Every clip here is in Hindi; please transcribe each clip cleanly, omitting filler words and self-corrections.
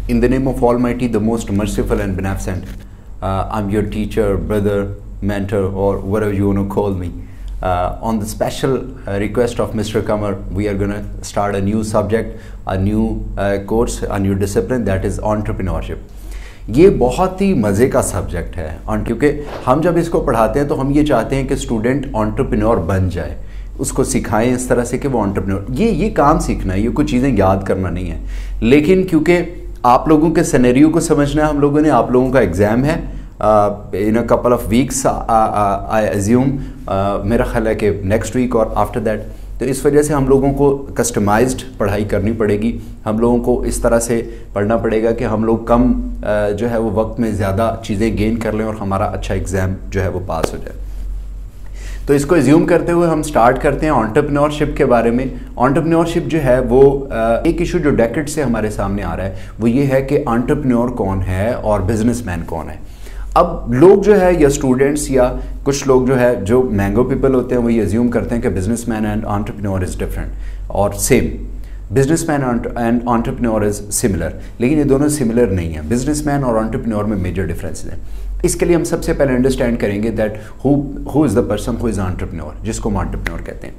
In the name of Almighty, the most merciful and beneficent, I'm your teacher, brother, mentor, or whatever you want to call me. On the special request of Mr. Qamar, we are going to start a new subject, a new course, a new discipline, that is entrepreneurship. ये बहुत ही मज़े का सब्जेक्ट है क्योंकि हम जब इसको पढ़ाते हैं तो हम ये चाहते हैं कि स्टूडेंट एंटरप्रेन्योर बन जाए, उसको सिखाएं इस तरह से कि वो एंटरप्रेन्योर ये काम सीखना है, ये कुछ चीज़ें याद करना नहीं है। लेकिन क्योंकि आप लोगों के सिनेरियो को समझना है, हम लोगों ने आप लोगों का एग्ज़ाम है in a couple of weeks, I assume मेरा ख्याल है कि नेक्स्ट वीक और आफ्टर दैट। तो इस वजह से हम लोगों को कस्टमाइज्ड पढ़ाई करनी पड़ेगी, हम लोगों को इस तरह से पढ़ना पड़ेगा कि हम लोग कम जो है वो वक्त में ज़्यादा चीज़ें गेन कर लें और हमारा अच्छा एग्ज़ाम जो है वो पास हो जाए। तो इसको एज्यूम करते हुए हम स्टार्ट करते हैं एंटरप्रेन्योरशिप के बारे में। एंटरप्रेन्योरशिप जो है वो एक इशू जो डेकेड से हमारे सामने आ रहा है वो ये है कि एंटरप्रेन्योर कौन है और बिजनेसमैन कौन है। अब लोग जो है या स्टूडेंट्स या कुछ लोग जो है जो मैंगो पीपल होते हैं वो ये एज्यूम करते हैं कि businessman and entrepreneur is different और same, businessman and entrepreneur is similar, लेकिन ये दोनों सिमिलर नहीं है। बिजनेसमैन और एंटरप्रेन्योर में मेजर डिफरेंस है। इसके लिए हम सबसे पहले अंडरस्टैंड करेंगे that who is the person who is entrepreneur, जिसको हम एंटरप्रेन्योर कहते हैं।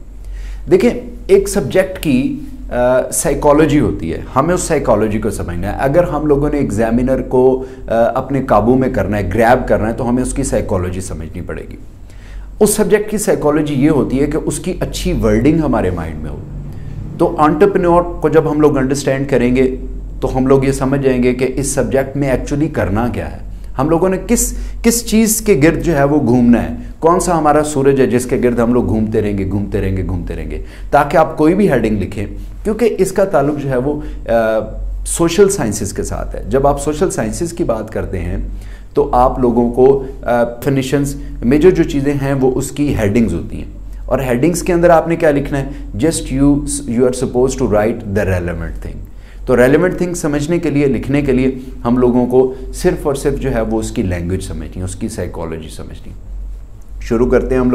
देखिए, एक सब्जेक्ट की साइकोलॉजी होती है, हमें उस साइकोलॉजी को समझना है। अगर हम लोगों ने एग्जामिनर को अपने काबू में करना है, ग्रैब करना है, तो हमें उसकी साइकोलॉजी समझनी पड़ेगी। उस सब्जेक्ट की साइकोलॉजी ये होती है कि उसकी अच्छी वर्डिंग हमारे माइंड में हो। तो एंटरप्रेन्योर को जब हम लोग अंडरस्टैंड करेंगे तो हम लोग ये समझ जाएंगे कि इस सब्जेक्ट में एक्चुअली करना क्या है, हम लोगों ने किस चीज़ के गिर्द जो है वो घूमना है, कौन सा हमारा सूरज है जिसके गिर्द हम लोग घूमते रहेंगे, ताकि आप कोई भी हेडिंग लिखें, क्योंकि इसका ताल्लुक जो है वो सोशल साइंसेस के साथ है। जब आप सोशल साइंसेस की बात करते हैं तो आप लोगों को डेफिनिशंस मेजर जो चीज़ें हैं वो उसकी हेडिंग्स होती हैं, और हेडिंग्स के अंदर आपने क्या लिखना है, just you are suppose to write the relevant thing. तो रेलेवेंट थिंग समझने के लिए, लिखने के लिए हम लोगों को सिर्फ और सिर्फ जो है वो उसकी लैंग्वेज समझनी है, उसकी साइकोलॉजी समझनी। शुरू करते हैं हम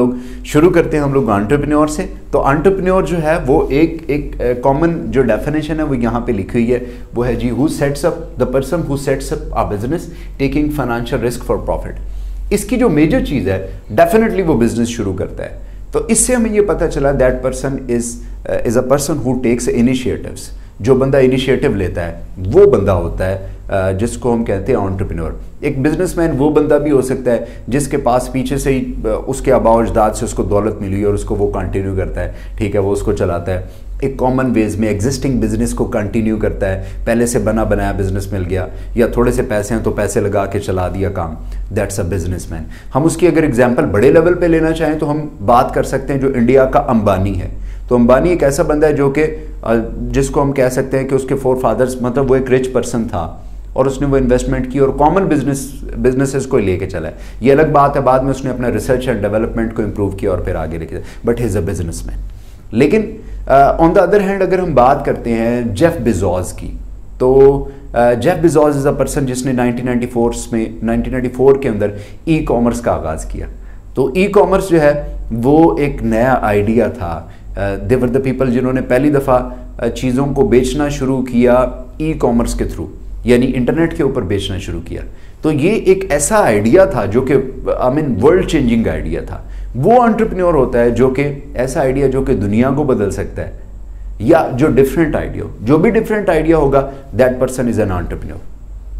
लोग एंटरप्रेन्योर से। तो एंटरप्रेन्योर जो है वो एक कॉमन जो डेफिनेशन है वो यहाँ पे लिखी हुई है, वो है जी who sets up the person who sets up a business taking financial risk for profit. इसकी जो मेजर चीज़ है, डेफिनेटली वो बिजनेस शुरू करता है। तो इससे हमें ये पता चला that person is a person who takes initiatives. जो बंदा इनिशिएटिव लेता है वो बंदा होता है जिसको हम कहते हैं एंटरप्रेन्योर। एक बिजनेसमैन वो बंदा भी हो सकता है जिसके पास पीछे से ही उसके आबा अजदाद से उसको दौलत मिली है और उसको वो कंटिन्यू करता है, ठीक है, वो उसको चलाता है एक कॉमन वेज में, एग्जिस्टिंग बिजनेस को कंटिन्यू करता है। पहले से बना बनाया बिजनेस मिल गया या थोड़े से पैसे हैं तो पैसे लगा के चला दिया काम, दैट्स अ बिजनेसमैन। हम उसकी अगर एग्जाम्पल बड़े लेवल पे लेना चाहें तो हम बात कर सकते हैं जो इंडिया का अंबानी है। तो अंबानी एक ऐसा बंदा है जो कि जिसको हम कह सकते हैं कि उसके फोर फादर्स, मतलब वो एक रिच पर्सन था और उसने वो इन्वेस्टमेंट की और कॉमन बिजनेसेस को लेके चला है। ये अलग बात है, बाद में उसने अपना रिसर्च एंड डेवलपमेंट को इम्प्रूव किया और फिर आगे लेके जाए, but he is a businessman. लेकिन ऑन द अदर हैंड अगर हम बात करते हैं जेफ बेजोस की, तो Jeff Bezos is a person जिसने 1994 के अंदर ई कॉमर्स का आगाज़ किया। तो ई कॉमर्स जो है वो एक नया आइडिया था। दे वर द पीपल जिन्होंने पहली दफ़ा चीज़ों को बेचना शुरू किया ई कॉमर्स के थ्रू, यानी इंटरनेट के ऊपर बेचना शुरू किया। तो ये एक ऐसा आइडिया था जो कि वर्ल्ड चेंजिंग आइडिया था। वो एंटरप्रेन्योर होता है जो कि ऐसा आइडिया जो कि दुनिया को बदल सकता है, या जो डिफरेंट आइडिया, जो भी डिफरेंट आइडिया होगा, that person is an entrepreneur.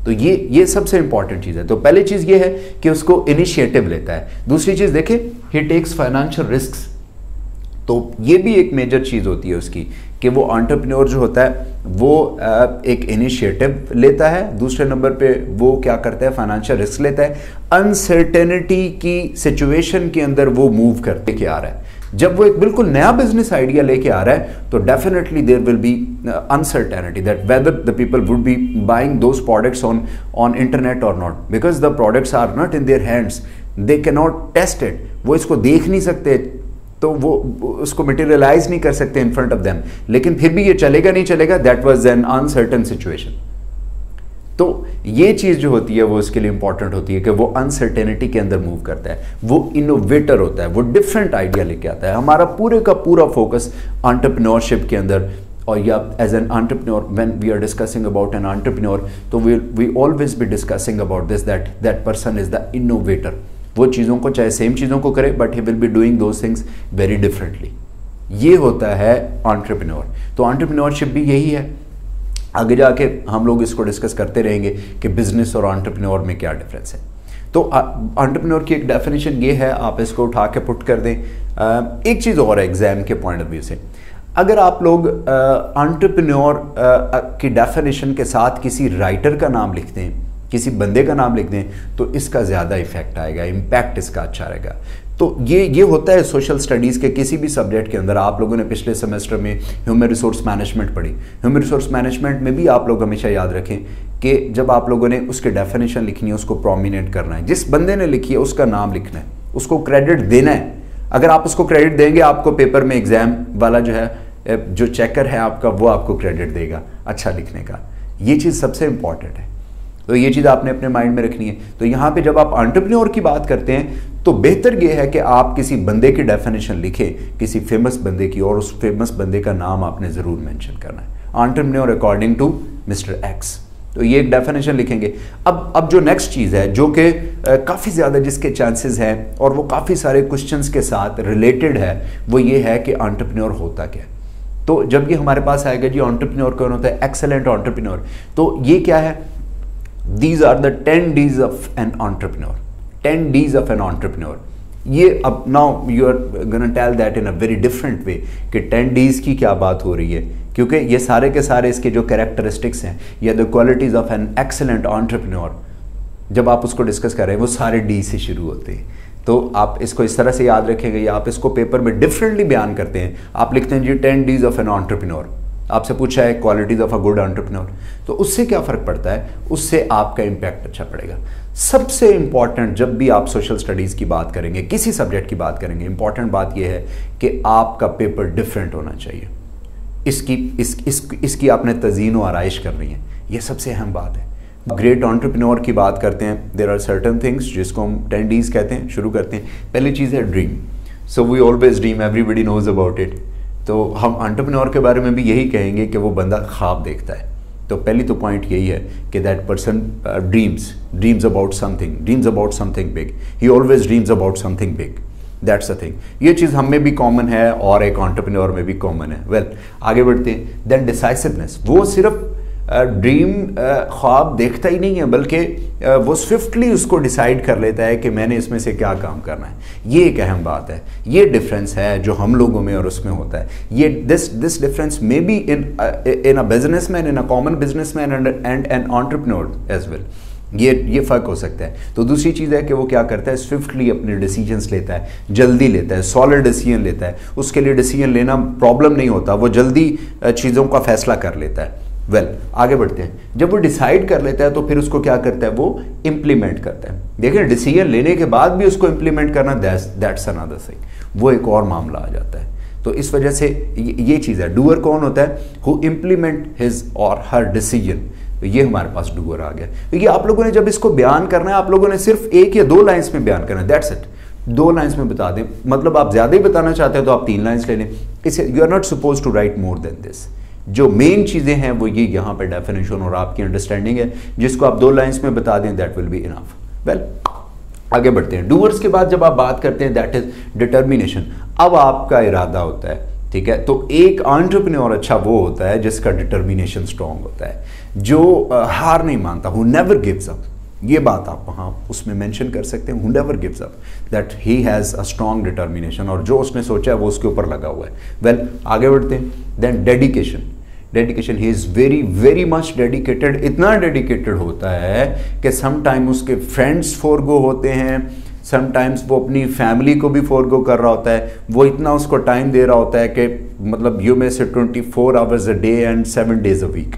तो ये सबसे इंपॉर्टेंट चीज़ है। तो पहली चीज़ ये है कि उसको इनिशिएटिव लेता है। दूसरी चीज़ देखें, ही टेक्स फाइनेंशियल रिस्क। तो ये भी एक मेजर चीज़ होती है उसकी कि वो एंटरप्रेन्योर जो होता है वो एक इनिशिएटिव लेता है। दूसरे नंबर पे वो क्या करता है, फाइनेंशियल रिस्क लेता है। अनसर्टेनिटी की सिचुएशन के अंदर वो मूव करके आ रहा है। जब वो एक बिल्कुल नया बिजनेस आइडिया लेके आ रहा है तो definitely there will be uncertainty that whether the people would be buying those products on internet और not, because the products are not in their hands, they can not taste it. वो इसको देख नहीं सकते, तो वो उसको मटेरियलाइज नहीं कर सकते इन फ्रंट ऑफ देम, लेकिन फिर भी ये चलेगा नहीं चलेगा, that was an uncertain situation. तो ये चीज़ जो होती है वो उसके लिए इंपॉर्टेंट होती है कि वो अनसर्टेनिटी के अंदर मूव करता है, वो इनोवेटर होता है, वो डिफरेंट आइडिया लेके आता है। हमारा पूरे का पूरा फोकस एंटरप्रेन्योरशिप के अंदर और या as an entrepreneur, when we are discussing about an entrepreneur, तो we always be discussing about this that person is the innovator. वो चीज़ों को, चाहे सेम चीज़ों को करे, but he will be doing those things very differently. ये होता है एंटरप्रेन्योर। तो एंटरप्रेन्योरशिप भी यही है। आगे जाके हम लोग इसको डिस्कस करते रहेंगे कि बिजनेस और एंटरप्रेन्योर में क्या डिफरेंस है। तो एंटरप्रेन्योर की एक डेफिनेशन ये है, आप इसको उठा के पुट कर दें। एक चीज़ और है एग्जाम के पॉइंट ऑफ व्यू से, अगर आप लोग एंटरप्रेन्योर की डेफिनेशन के साथ किसी राइटर का नाम लिखते हैं, किसी बंदे का नाम लिख दें, तो इसका ज़्यादा इफेक्ट आएगा, इम्पैक्ट इसका अच्छा रहेगा। तो ये होता है सोशल स्टडीज़ के किसी भी सब्जेक्ट के अंदर। आप लोगों ने पिछले सेमेस्टर में ह्यूमन रिसोर्स मैनेजमेंट पढ़ी। ह्यूमन रिसोर्स मैनेजमेंट में भी आप लोग हमेशा याद रखें कि जब आप लोगों ने उसकी डेफिनेशन लिखनी है, उसको प्रोमिनेंट करना है। जिस बंदे ने लिखी है उसका नाम लिखना है, उसको क्रेडिट देना है। अगर आप उसको क्रेडिट देंगे, आपको पेपर में एग्जाम वाला जो है, जो चेकर है आपका, वो आपको क्रेडिट देगा अच्छा लिखने का। ये चीज़ सबसे इंपॉर्टेंट है। तो ये चीज़ आपने अपने माइंड में रखनी है। तो यहाँ पे जब आप एंटरप्रेन्योर की बात करते हैं, तो बेहतर ये है कि आप किसी बंदे की डेफिनेशन लिखें, किसी फेमस बंदे की, और उस फेमस बंदे का नाम आपने ज़रूर मेंशन करना है। Entrepreneur according to mister X. तो ये एक डेफिनेशन लिखेंगे। अब जो नेक्स्ट चीज़ है, जो कि काफ़ी ज़्यादा जिसके चांसेस हैं और वो काफ़ी सारे क्वेश्चंस के साथ रिलेटेड है, वो ये है कि एंटरप्रेन्योर होता क्या है। तो जब ये हमारे पास आएगा जी एंटरप्रेन्योर कौन होता है, एक्सेलेंट एंटरप्रेन्योर, तो ये क्या है, these are the 10 Ds of an entrepreneur. 10 Ds of an entrepreneur. ये अब now you are gonna tell that in a very different way कि 10 Ds की क्या बात हो रही है, क्योंकि ये सारे के सारे इसके जो कैरेक्टरिस्टिक्स हैं या the qualities of an excellent entrepreneur, जब आप उसको डिस्कस कर रहे हैं, वो सारे डी से शुरू होते हैं। तो आप इसको इस तरह से याद रखेंगे, या आप इसको पेपर में डिफरेंटली बयान करते हैं। आप लिखते हैं जी 10 Ds ऑफ एन एंटरप्रेन्योर, आपसे पूछा है qualities of a good entrepreneur, तो उससे क्या फ़र्क पड़ता है, उससे आपका इम्पैक्ट अच्छा पड़ेगा। सबसे इंपॉर्टेंट जब भी आप सोशल स्टडीज़ की बात करेंगे, किसी सब्जेक्ट की बात करेंगे, इंपॉर्टेंट बात यह है कि आपका पेपर डिफरेंट होना चाहिए। इसकी आपने तज़ीन व आराइश करनी है, यह सबसे अहम बात है। ग्रेट एंटरप्रेन्योर की बात करते हैं, देयर आर सर्टन थिंग्स जिसको हम 10 Ds कहते हैं। शुरू करते हैं, पहली चीज़ है dream. So we always dream, everybody knows about it. तो हम एंटरप्रेन्योर के बारे में भी यही कहेंगे कि वो बंदा ख्वाब देखता है। तो पहली तो पॉइंट यही है कि that person dreams about something big. He always dreams about something big, that's a thing. ये चीज़ हम में भी कॉमन है और एक एंटरप्रेन्योर में भी कॉमन है। वेल, आगे बढ़ते हैं। देन डिसाइसिवनेस, वो सिर्फ ड्रीम ख्वाब देखता ही नहीं है, बल्कि वो स्विफ्टली उसको डिसाइड कर लेता है कि मैंने इसमें से क्या काम करना है। ये एक अहम बात है, ये डिफरेंस है जो हम लोगों में और उसमें होता है। ये this difference may be in a businessman, in a common businessman and an entrepreneur as well. ये फ़र्क हो सकता है। तो दूसरी चीज़ है कि वो क्या करता है, स्विफ्टली अपने डिसीजंस लेता है, जल्दी लेता है, सॉलिड डिसीजन लेता है। उसके लिए डिसीजन लेना प्रॉब्लम नहीं होता, वो जल्दी चीज़ों का फैसला कर लेता है। वेल, आगे बढ़ते हैं। जब वो डिसाइड कर लेता है तो फिर उसको क्या करता है, वो इम्प्लीमेंट करता है। देखिए, डिसीजन लेने के बाद भी उसको इम्प्लीमेंट करना, दैट्स अनदर थिंग, वो एक और मामला आ जाता है। तो इस वजह से ये चीज़ है। डूअर कौन होता है, हु इम्प्लीमेंट हिज और हर डिसीजन। ये हमारे पास डूअर आ गया। क्योंकि आप लोगों ने जब इसको बयान करना है, आप लोगों ने सिर्फ 1 या 2 लाइन्स में बयान करना है, दैट्स इट। 2 लाइन्स में बता दें, मतलब आप ज़्यादा ही बताना चाहते हैं तो आप 3 लाइन्स ले लें। इसे you are not suppose to write more than this. जो मेन चीज़ें हैं वो ये यहाँ पे डेफिनेशन और आपकी अंडरस्टैंडिंग है, जिसको आप 2 लाइन्स में बता दें, that will be enough. Well, आगे बढ़ते हैं। डूअर्स के बाद जब आप बात करते हैं, दैट इज डिटर्मिनेशन। अब आपका इरादा होता है, ठीक है। तो एक एंटरप्रेन्योर अच्छा वो होता है जिसका डिटर्मिनेशन स्ट्रांग होता है, जो हार नहीं मानता, हु नेवर गिव्स अप। ये बात आप वहाँ उसमें मेंशन कर सकते हैं, who never gives up, that he has a strong determination, और जो उसने सोचा है वो उसके ऊपर लगा हुआ है। वेल, आगे बढ़ते हैं। Then dedication. He is very very much dedicated. इतना डेडिकेटेड होता है कि समटाइम उसके फ्रेंड्स फोरगो होते हैं, समटाइम्स वो अपनी फैमिली को भी फोरगो कर रहा होता है। वो इतना उसको टाइम दे रहा होता है कि मतलब यू में से 24 hours a day and 7 days a week,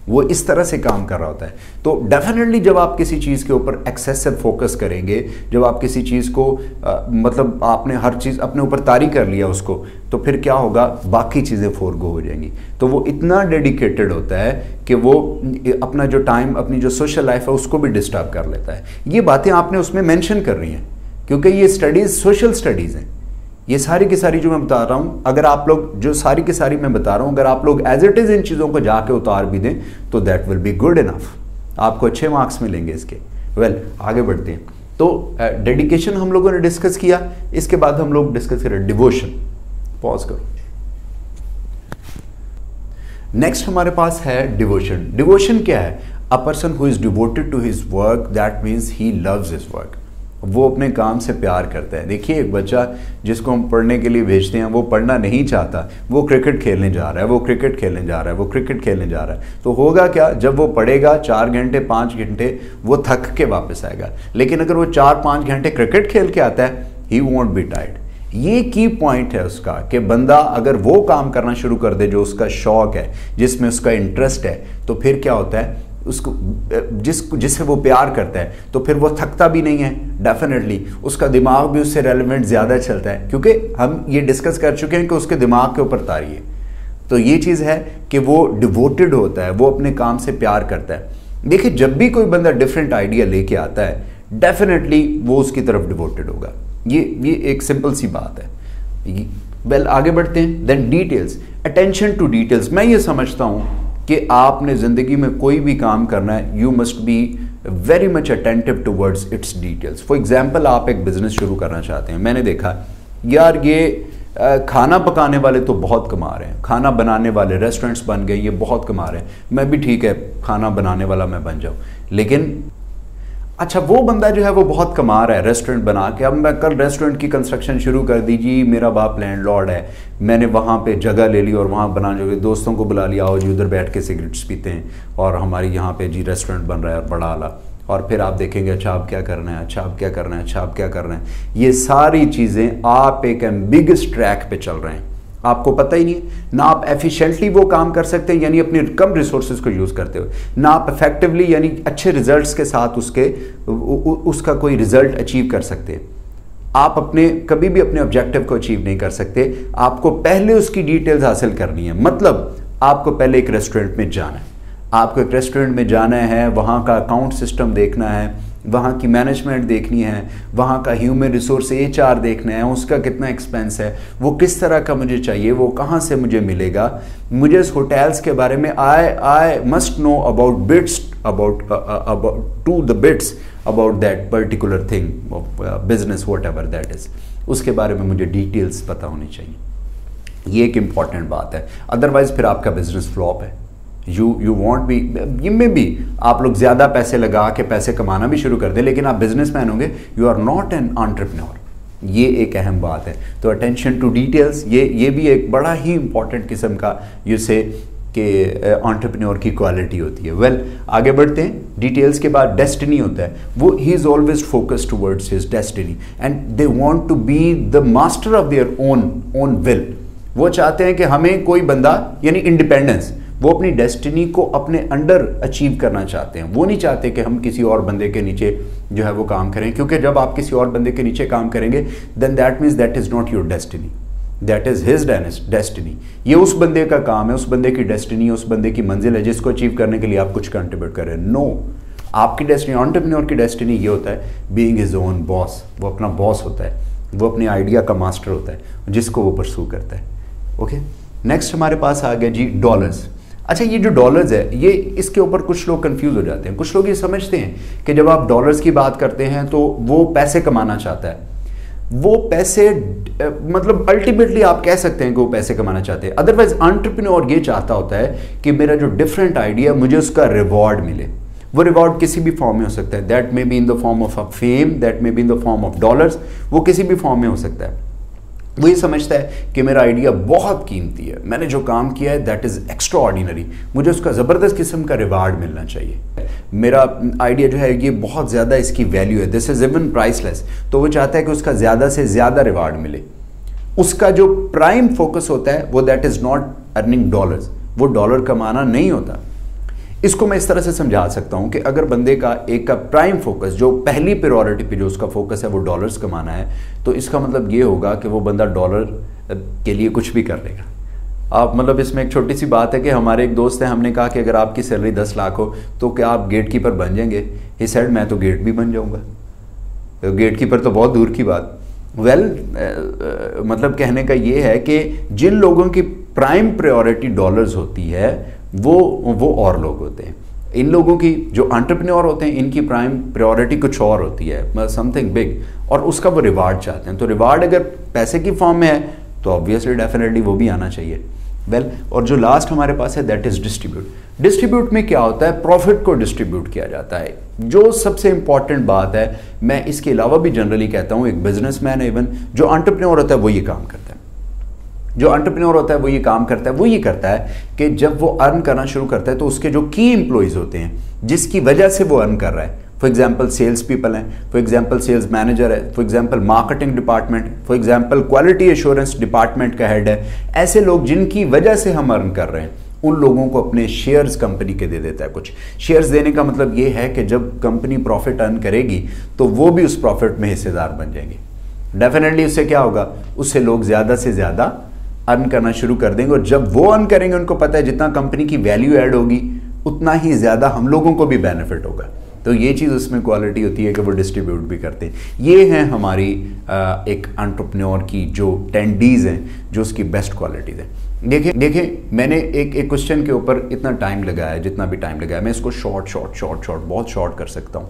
वो इस तरह से काम कर रहा होता है। तो डेफिनेटली जब आप किसी चीज़ के ऊपर एक्सेसिव फोकस करेंगे, जब आप किसी चीज़ को मतलब आपने हर चीज़ अपने ऊपर तारी कर लिया उसको, तो फिर क्या होगा, बाकी चीज़ें फोरगो हो जाएंगी। तो वो इतना डेडिकेटेड होता है कि वो अपना जो टाइम, अपनी जो सोशल लाइफ है उसको भी डिस्टर्ब कर लेता है। ये बातें आपने उसमें मेंशन कर रही हैं, क्योंकि ये स्टडीज़ सोशल स्टडीज़ हैं। ये सारी की सारी जो मैं बता रहा हूँ, अगर आप लोग जो सारी की सारी मैं बता रहा हूँ, अगर आप लोग एज इट इज़ इन चीज़ों को जाके उतार भी दें तो that will be good enough, आपको अच्छे मार्क्स मिलेंगे इसके। वेल, आगे बढ़ते हैं। तो डेडिकेशन हम लोगों ने डिस्कस किया, इसके बाद हम लोग डिस्कस करें डिवोशन। पॉज करो। नेक्स्ट हमारे पास है डिवोशन। डिवोशन क्या है? A person who is devoted to his work, that means he loves his work. वो अपने काम से प्यार करता है। देखिए, एक बच्चा जिसको हम पढ़ने के लिए भेजते हैं, वो पढ़ना नहीं चाहता, वो क्रिकेट खेलने जा रहा है, वो क्रिकेट खेलने जा रहा है, वो क्रिकेट खेलने जा रहा है, तो होगा क्या? जब वो पढ़ेगा 4 घंटे 5 घंटे, वो थक के वापस आएगा। लेकिन अगर वो 4-5 घंटे क्रिकेट खेल के आता है, ही वोंट बी टायर्ड। ये की पॉइंट है उसका कि बंदा अगर वो काम करना शुरू कर दे जो उसका शौक है, जिसमें उसका इंटरेस्ट है, तो फिर क्या होता है, उसको जिससे वो प्यार करता है, तो फिर वो थकता भी नहीं है। डेफिनेटली उसका दिमाग भी उससे रेलेवेंट ज़्यादा चलता है, क्योंकि हम ये डिस्कस कर चुके हैं कि उसके दिमाग के ऊपर तारी है। तो ये चीज़ है कि वो डिवोटेड होता है, वो अपने काम से प्यार करता है। देखिए, जब भी कोई बंदा डिफरेंट आइडिया लेके आता है, डेफिनेटली वो उसकी तरफ डिवोटेड होगा। ये एक सिंपल सी बात है। वेल, आगे बढ़ते हैं। Then details, attention to details. मैं ये समझता हूँ कि आपने ज़िंदगी में कोई भी काम करना है, you must be very much attentive towards its details. For example, आप एक बिजनेस शुरू करना चाहते हैं। मैंने देखा यार, ये खाना पकाने वाले तो बहुत कमा रहे हैं, खाना बनाने वाले रेस्टोरेंट्स बन गए, ये बहुत कमा रहे हैं। मैं भी ठीक है, खाना बनाने वाला मैं बन जाऊँ, लेकिन अच्छा, वो बंदा जो है वो बहुत कमा रहा है रेस्टोरेंट बना के। अब मैं कल रेस्टोरेंट की कंस्ट्रक्शन शुरू कर दीजिए, मेरा बाप लैंडलॉर्ड है, मैंने वहाँ पे जगह ले ली और वहाँ बनाने लगे, दोस्तों को बुला लिया, आओ जी उधर बैठ के सिगरेट्स पीते हैं और हमारी यहाँ पे जी रेस्टोरेंट बन रहा है और बड़ा आला। और फिर आप देखेंगे, अच्छा आप क्या करना है, अच्छा आप क्या करना है, अच्छा आप क्या करना है। ये सारी चीज़ें आप एक एम्बिगस ट्रैक पे चल रहे हैं, आपको पता ही नहीं है। ना आप एफिशिएंटली वो काम कर सकते हैं, यानी अपने कम रिसोर्सेज को यूज़ करते हुए, ना आप इफेक्टिवली यानी अच्छे रिजल्ट्स के साथ उसका कोई रिजल्ट अचीव कर सकते हैं। आप कभी भी अपने ऑब्जेक्टिव को अचीव नहीं कर सकते। आपको पहले उसकी डिटेल्स हासिल करनी है। मतलब आपको पहले एक रेस्टोरेंट में जाना है, आपको एक रेस्टोरेंट में जाना है, वहाँ का अकाउंट सिस्टम देखना है, वहाँ की मैनेजमेंट देखनी है, वहाँ का ह्यूमन रिसोर्स HR देखना है, उसका कितना एक्सपेंस है, वो किस तरह का मुझे चाहिए, वो कहाँ से मुझे मिलेगा, मुझे इस होटल्स के बारे में I must know about bits about to the bits about that particular thing of business whatever that is, उसके बारे में मुझे डिटेल्स पता होनी चाहिए। ये एक इम्पॉर्टेंट बात है, अदरवाइज फिर आपका बिजनेस फ्लॉप है। यू वॉन्ट बी, ये में भी आप लोग ज़्यादा पैसे लगा के पैसे कमाना भी शुरू कर दें, लेकिन आप बिजनेसमैन होंगे, you are not an entrepreneur. ये एक अहम बात है। तो अटेंशन टू डिटेल्स, ये भी एक बड़ा ही इंपॉर्टेंट किस्म का से कि एंटरप्रेन्योर की क्वालिटी होती है। वेल, आगे बढ़ते हैं। डिटेल्स के बाद डेस्टिनी होता है। वो he is always focused towards his destiny and they want to be the master of their own will. वो चाहते हैं कि हमें कोई बंदा, यानी इंडिपेंडेंस, वो अपनी डेस्टिनी को अपने अंडर अचीव करना चाहते हैं। वो नहीं चाहते कि हम किसी और बंदे के नीचे जो है वो काम करें, क्योंकि जब आप किसी और बंदे के नीचे काम करेंगे then that means that is not your destiny, that is his destiny. ये उस बंदे का काम है, उस बंदे की डेस्टिनी, उस बंदे की मंजिल है जिसको अचीव करने के लिए आप कुछ कंट्रीब्यूट कर रहे हैं। नो, आपकी डेस्टिनी, एंटरप्रेन्योर की डेस्टिनी ये होता है बीइंग हिज ओन बॉस। वो अपना बॉस होता है, वो अपने आइडिया का मास्टर होता है जिसको वो परस्यू करता है। ओके, नेक्स्ट हमारे पास आ गया जी डॉलर्स। अच्छा, ये जो डॉलर्स है, ये इसके ऊपर कुछ लोग कंफ्यूज हो जाते हैं। कुछ लोग ये समझते हैं कि जब आप डॉलर्स की बात करते हैं तो वो पैसे कमाना चाहता है। वो पैसे मतलब अल्टीमेटली आप कह सकते हैं कि वो पैसे कमाना चाहते हैं। अदरवाइज एंटरप्रेन्योर ये चाहता होता है कि मेरा जो डिफरेंट आइडिया, मुझे उसका रिवॉर्ड मिले। वो रिवॉर्ड किसी भी फॉर्म में हो सकता है, that may be in the form of a fame, that may be in the form of dollars, वो किसी भी फॉर्म में हो सकता है। वो ये समझता है कि मेरा आइडिया बहुत कीमती है, मैंने जो काम किया है दैट इज़ एक्स्ट्रा ऑर्डिनरी, मुझे उसका ज़बरदस्त किस्म का रिवार्ड मिलना चाहिए। मेरा आइडिया जो है ये बहुत ज़्यादा इसकी वैल्यू है, दिस इज़ इवन प्राइसलेस। तो वो चाहता है कि उसका ज़्यादा से ज़्यादा रिवार्ड मिले। उसका जो प्राइम फोकस होता है वो that is not earning dollars, वो डॉलर कमाना नहीं होता। इसको मैं इस तरह से समझा सकता हूं कि अगर बंदे का एक का प्राइम फोकस, जो पहली प्रायोरिटी पे जो उसका फोकस है वो डॉलर्स कमाना है, तो इसका मतलब ये होगा कि वो बंदा डॉलर के लिए कुछ भी कर लेगा। आप मतलब इसमें एक छोटी सी बात है कि हमारे एक दोस्त है, हमने कहा कि अगर आपकी सैलरी 10 लाख हो तो क्या आप गेट कीपर बन जाएंगे? ही सेड मैं तो गेट भी बन जाऊंगा। तो गेट कीपर तो बहुत दूर की बात, मतलब कहने का ये है कि जिन लोगों की प्राइम प्रायोरिटी डॉलर्स होती है वो और लोग होते हैं। इन लोगों की जो एंटरप्रेन्योर होते हैं इनकी प्राइम प्रायोरिटी कुछ और होती है, मतलब समथिंग बिग, और उसका वो रिवार्ड चाहते हैं। तो रिवार्ड अगर पैसे की फॉर्म में है तो ऑब्वियसली डेफिनेटली वो भी आना चाहिए। और जो लास्ट हमारे पास है दैट इज डिस्ट्रीब्यूट। डिस्ट्रीब्यूट में क्या होता है, प्रॉफिट को डिस्ट्रीब्यूट किया जाता है। जो सबसे इंपॉर्टेंट बात है, मैं इसके अलावा भी जनरली कहता हूं, एक बिजनेसमैन इवन जो एंटरप्रेन्योर होता है वो ये काम करता है। जो एंटरप्रेन्योर होता है वो ये काम करता है, वो ये करता है कि जब वो अर्न करना शुरू करता है तो उसके जो की एम्प्लॉइज होते हैं जिसकी वजह से वो अर्न कर रहा है, फॉर एग्जाम्पल सेल्स पीपल हैं, फॉर एग्जाम्पल सेल्स मैनेजर है, for example marketing department, for example quality assurance department का हेड है, ऐसे लोग जिनकी वजह से हम अर्न कर रहे हैं उन लोगों को अपने शेयर्स कंपनी के दे देता है। कुछ शेयर्स देने का मतलब ये है कि जब कंपनी प्रॉफिट अर्न करेगी तो वो भी उस प्रॉफिट में हिस्सेदार बन जाएंगे। डेफिनेटली उससे क्या होगा, उससे लोग ज़्यादा से ज़्यादा अर्न करना शुरू कर देंगे, और जब वो अर्न करेंगे उनको पता है जितना कंपनी की वैल्यू ऐड होगी उतना ही ज़्यादा हम लोगों को भी बेनिफिट होगा। तो ये चीज़ उसमें क्वालिटी होती है कि वो डिस्ट्रीब्यूट भी करते हैं। ये हैं हमारी एक एंटरप्रेन्योर की जो 10 Ds हैं, जो उसकी बेस्ट क्वालिटीज़ हैं। देखें मैंने एक क्वेश्चन के ऊपर इतना टाइम लगाया है, जितना भी टाइम लगाया, मैं इसको शॉर्ट बहुत शॉर्ट कर सकता हूँ,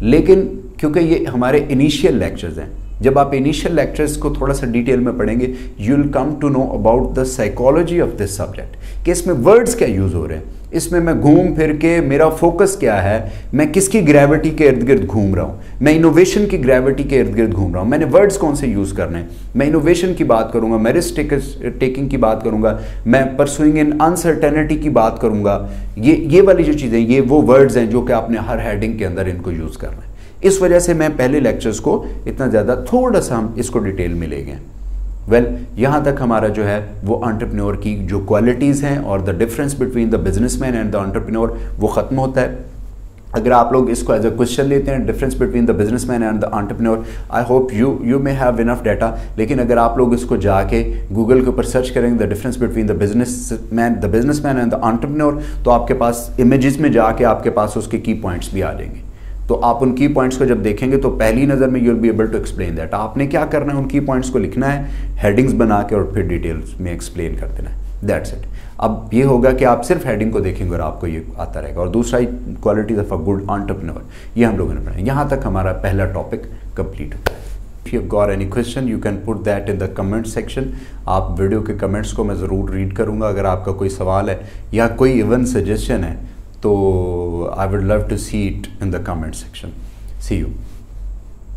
लेकिन क्योंकि ये हमारे इनिशियल लेक्चर्स हैं, जब आप इनिशियल लेक्चर्स को थोड़ा सा डिटेल में पढ़ेंगे you will come to know about the psychology of this subject, कि इसमें वर्ड्स क्या यूज़ हो रहे हैं, इसमें मैं घूम फिर के मेरा फोकस क्या है, मैं किसकी ग्रेविटी के इर्द गिर्द घूम रहा हूँ, मैं इनोवेशन की ग्रेविटी के इर्द गिर्द घूम रहा हूँ, मैंने वर्ड्स कौन से यूज़ करने हैं, मैं इनोवेशन की बात करूँगा, मैं रिस्क टेकिंग की बात करूँगा, मैं परसुइंग इन अनसर्टेनिटी की बात करूँगा। ये वाली जो चीज़ें, ये वो वर्ड्स हैं जो कि आपने हर हेडिंग के अंदर इनको यूज़ करना है। इस वजह से मैं पहले लेक्चर्स को इतना ज़्यादा, थोड़ा सा हम इसको डिटेल में ले गए। यहाँ तक हमारा जो है वो एंटरप्रेन्योर की जो क्वालिटीज़ हैं और the difference between the businessman and the entrepreneur वो ख़त्म होता है। अगर आप लोग इसको एज अ क्वेश्चन लेते हैं, difference between the businessman and the entrepreneur, I hope you may have enough data, लेकिन अगर आप लोग इसको जाके गूगल के ऊपर सर्च करेंगे the difference between the businessman and the entrepreneur, तो आपके पास इमेजेस में जाके आपके पास उसके की पॉइंट्स भी आ जाएंगे। तो आप उन की पॉइंट्स को जब देखेंगे तो पहली नज़र में you will be able to explain that. आपने क्या करना है, उन की पॉइंट्स को लिखना है, हेडिंग्स बना के, और फिर डिटेल्स में एक्सप्लेन कर देना है, दैट्स इट। अब ये होगा कि आप सिर्फ हेडिंग को देखेंगे और आपको ये आता रहेगा। और दूसरा qualities of a good entrepreneur, ये हम लोगों ने पढ़ा। यहाँ तक हमारा पहला टॉपिक कंप्लीट होता है। If you got any question you can put that in the comment section. आप वीडियो के कमेंट्स को मैं ज़रूर रीड करूँगा। अगर आपका कोई सवाल है या कोई इवन सजेशन है तो I would love to see it in the comment section. See you.